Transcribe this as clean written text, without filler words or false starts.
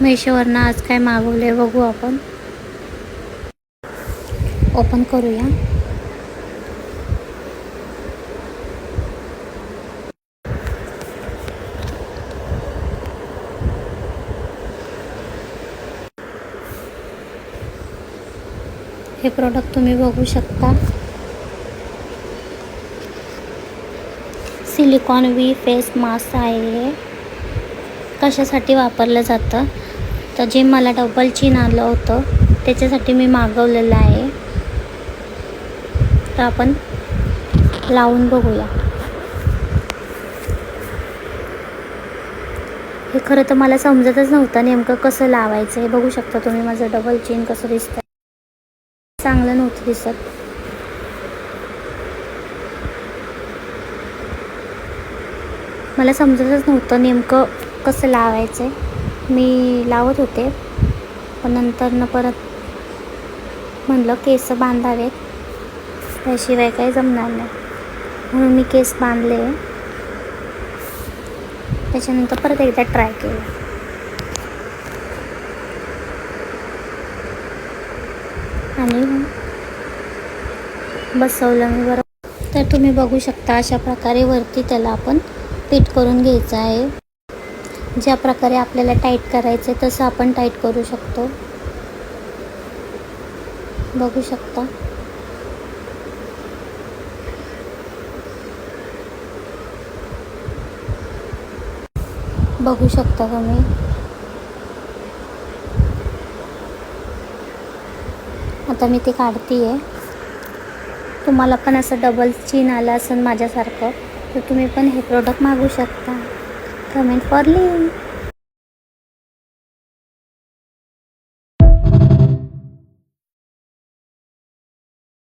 मेशोवरनं आज काय मागवले बघू आपण. ओपन करूया. हे प्रोडक्ट तुम्ही बघू शकता. सिलिकॉन व्ही फेस मास्क आहे. हे कशासाठी वापरलं जातं तर जे मला डबल चिन आलं होतं त्याच्यासाठी मी मागवलेलं आहे. तर आपण लावून बघूया. हे खरं तर मला समजतच नव्हतं नेमकं कसं लावायचं. हे बघू शकता तुम्ही माझं डबल चिन कसं दिसतंय. चांगलं नव्हतं दिसत. मला समजतच नव्हतं नेमकं कसं लावायचं. मी लावत होते पण नंतर परत म्हणलं केस बांधावेत, त्याशिवाय काही जमणार नाही म्हणून मी केस बांधले. त्याच्यानंतर परत एकदा ट्राय केलं आणि बसवलं मी बरोबर. तर तुम्ही बघू शकता अशा प्रकारे वरती त्याला आपण फिट करून घ्यायचं आहे. ज्या प्रकारे आपल्याला टाईट करायचं आहे तसं आपण टाईट करू शकतो. बघू शकता. बघू शकता तुम्ही. आता मी ते काढते आहे. तुम्हाला पण असं डबल चिन आलं असेल माझ्यासारखं तर तुम्ही पण हे प्रोडक्ट मागवू शकता. Comment for link.